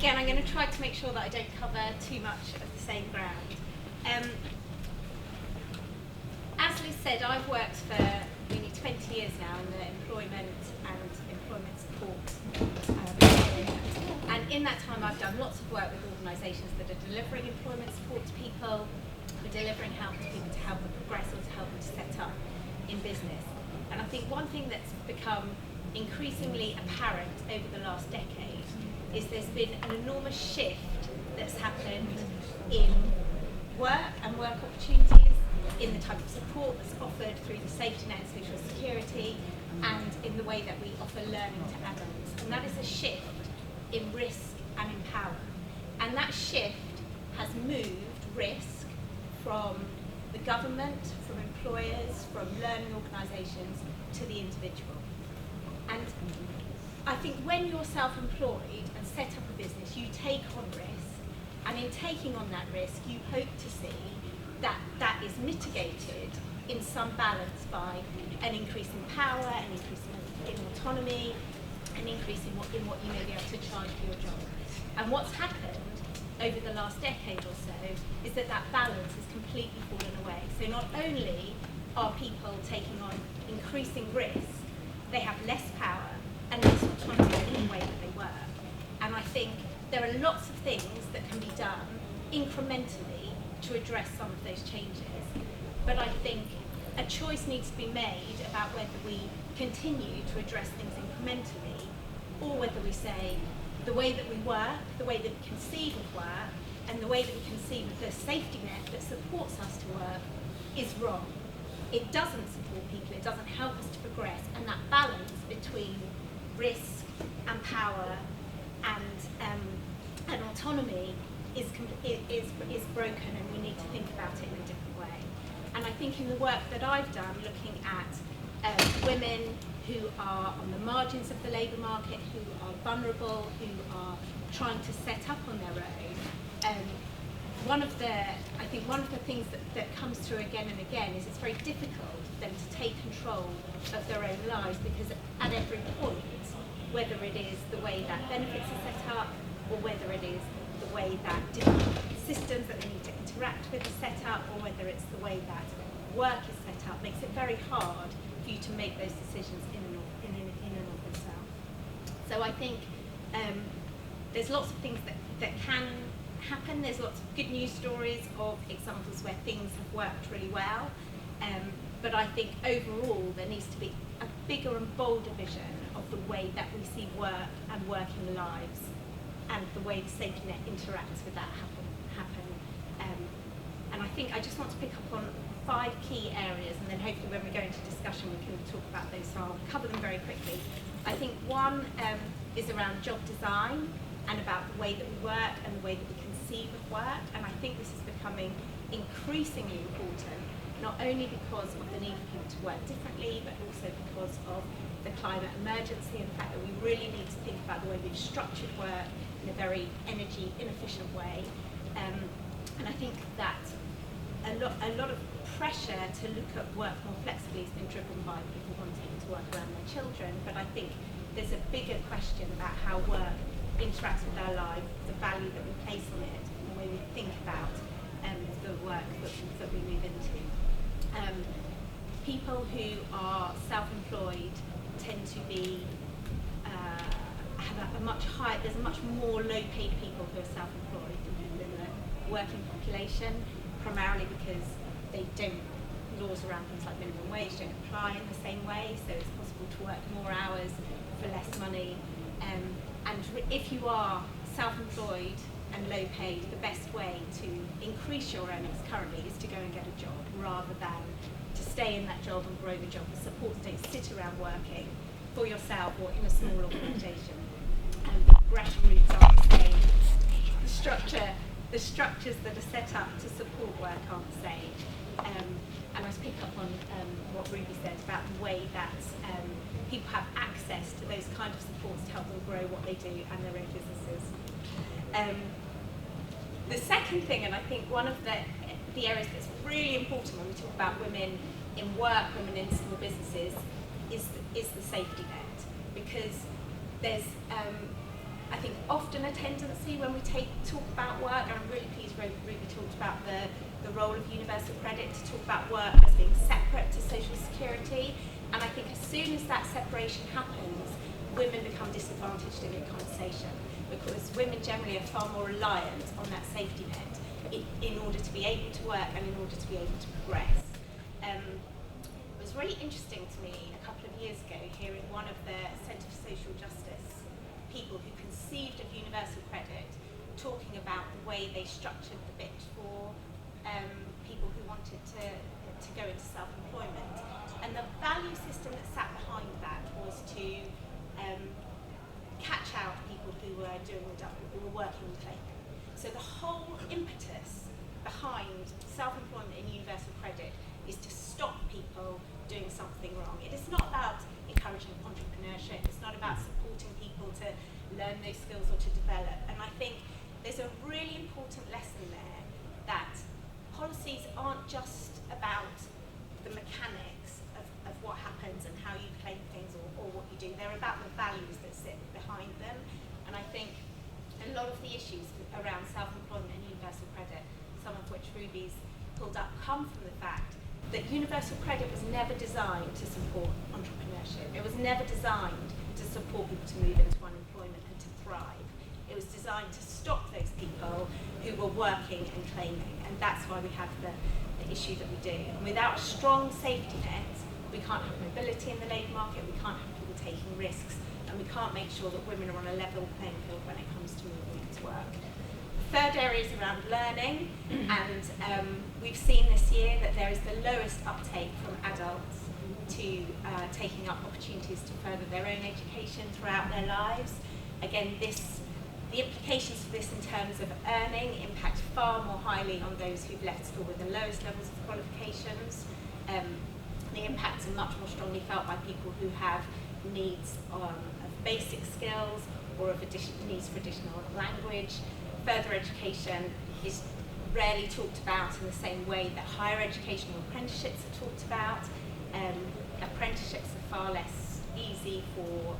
again, I'm going to try to make sure that I don't cover too much of the same ground. As Liz said, I've worked for nearly 20 years now in the employment and employment support area. And in that time, I've done lots of work with organisations that are delivering employment support to people, or delivering help to people to help them progress or to help them to set up in business. And I think one thing that's become increasingly apparent over the last decade is there's been an enormous shift that's happened in work and work opportunities, in the type of support that's offered through the safety net and social security, and in the way that we offer learning to adults. And that is a shift in risk and in power. And that shift has moved risk from the government, from employers, from learning organisations to the individual. And I think when you're self-employed and set up a business, you take on risk, and in taking on that risk, you hope to see that that is mitigated in some balance by an increase in power, an increase in autonomy, an increase in what you may be able to charge for your job. And what's happened over the last decade or so is that that balance has completely fallen away. So not only are people taking on increasing risk, they have less power and less autonomy in the way that they work. And I think there are lots of things that can be done incrementally to address some of those changes. But I think a choice needs to be made about whether we continue to address things incrementally, or whether we say the way that we work, the way that we conceive of work, and the way that we conceive of the safety net that supports us to work is wrong. It doesn't support people, it doesn't help us to progress, and that balance between risk and power and autonomy is broken, and we need to think about it in a different way. And I think in the work that I've done, looking at women who are on the margins of the labour market, who are vulnerable, who are trying to set up on their own, one of the things that comes through again and again is it's very difficult for them to take control of their own lives, because at every point, whether it is the way that benefits are set up, or whether it is the way that different systems that they need to interact with are set up, or whether it's the way that work is set up, makes it very hard for you to make those decisions in and of themselves. So I think there's lots of things that can happen. There's lots of good news stories of examples where things have worked really well. But I think overall there needs to be a bigger and bolder vision of the way that we see work and working lives, and the way the safety net interacts with that happen. And I think I just want to pick up on 5 key areas, and then hopefully when we go into discussion we can talk about those, so I'll cover them very quickly. I think one is around job design and about the way that we work and the way that we conceive of work, and I think this is becoming increasingly important, not only because of the need for people to work differently, but also because of the climate emergency and the fact that we really need to think about the way we've structured work in a very energy inefficient way. And I think that a lot of pressure to look at work more flexibly has been driven by people wanting to work around their children, but I think there's a bigger question about how work interacts with our lives, the value that we place on it, and the way we think about the work that we move into. People who are self-employed tend to be have a much higher. There's much more low-paid people who are self-employed than the working population, primarily because laws around things like minimum wage don't apply in the same way, so it's possible to work more hours for less money. And if you are self-employed and low-paid, the best way to increase your earnings currently is to go and get a job, rather than to stay in that job and grow the job. The support don't sit around working for yourself or in a small organisation. The progression routes aren't the same. The structures that are set up to support work aren't the same. And I was pick up on what Ruby said about the way that people have access to those kind of supports to help them grow what they do and their own businesses. The second thing, and I think one of the areas that's really important when we talk about women in work, women in small businesses, is the safety net, because there's I think often a tendency when we talk about work, and I'm really pleased Ruby talked about the role of universal credit, to talk about work as being separate to social security. And I think as soon as that separation happens, women become disadvantaged in the conversation, because women generally are far more reliant on that safety net in order to be able to work and in order to be able to progress. It was really interesting to me a couple of years ago hearing one of the Centre for Social Justice people who conceived of universal credit talking about the way they structured the bit for people who wanted to go into self-employment. And the value system that sat behind that was to catch out people who were doing the double, who were working and claiming. So the whole impetus behind self-employment and universal credit is to stop people doing something wrong. It is not about encouraging entrepreneurship. It's not about supporting people to learn those skills or to develop. And I think there's a really important lesson there that policies aren't just about the mechanics of what happens and how you claim things or what you do. They're about the values that sit behind them. And I think a lot of the issues around self-employment and universal credit, some of which Ruby's pulled up, come from the fact that universal credit was never designed to support entrepreneurship. It was never designed to support people to move into unemployment and to thrive. It was designed to stop those people who were working and claiming, and that's why we have the issue that we do. And without a strong safety net, we can't have mobility in the labour market, we can't have people taking risks, and we can't make sure that women are on a level playing field when it comes to moving into work. The third area is around learning, and we've seen this year that there is the lowest uptake from adults to taking up opportunities to further their own education throughout their lives. Again, the implications for this in terms of earning impact far more highly on those who've left school with the lowest levels of qualifications. The impacts are much more strongly felt by people who have needs of basic skills or of needs for additional language. Further education is rarely talked about in the same way that higher education or apprenticeships are talked about. Apprenticeships are far less easy for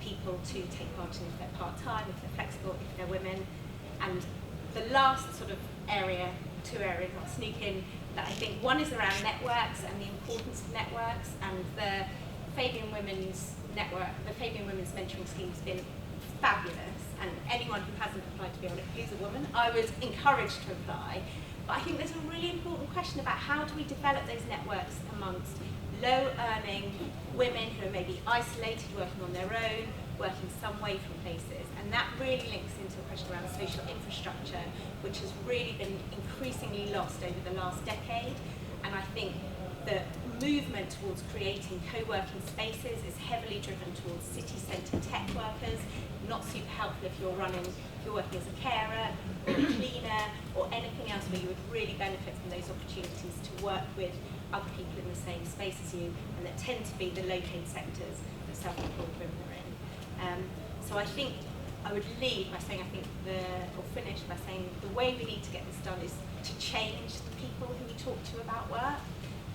people to take part in if they're part-time, if they're flexible, if they're women. And the last sort of area, two areas I'll sneak in, that I think one is around networks and the importance of networks, and the Fabian Women's Network, the Fabian Women's Mentoring Scheme has been fabulous, and anyone who hasn't applied to be on it, who's a woman, I would encourage to apply. But I think there's a really important question about how do we develop those networks amongst low-earning women who are maybe isolated, working on their own, working some way from places. And that really links into the question around social infrastructure, which has really been increasingly lost over the last decade. And I think the movement towards creating co-working spaces is heavily driven towards city centre tech workers, not super helpful if you're working as a carer or a cleaner or anything else where you would really benefit from those opportunities to work with other people in the same space as you, and that tend to be the low-paid sectors that self-employed women are in. So I think I would lead by saying or finish by saying the way we need to get this done is to change the people who we talk to about work,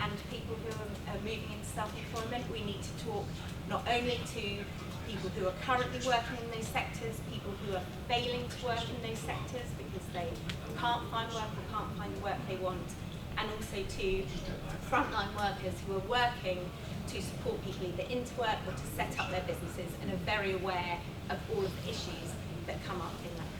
and people who are moving into self-employment. We need to talk not only to people who are currently working in those sectors, people who are failing to work in those sectors because they can't find work or can't find the work they want, and also to frontline workers who are working to support people either into work or to set up their businesses and are very aware of all of the issues that come up in that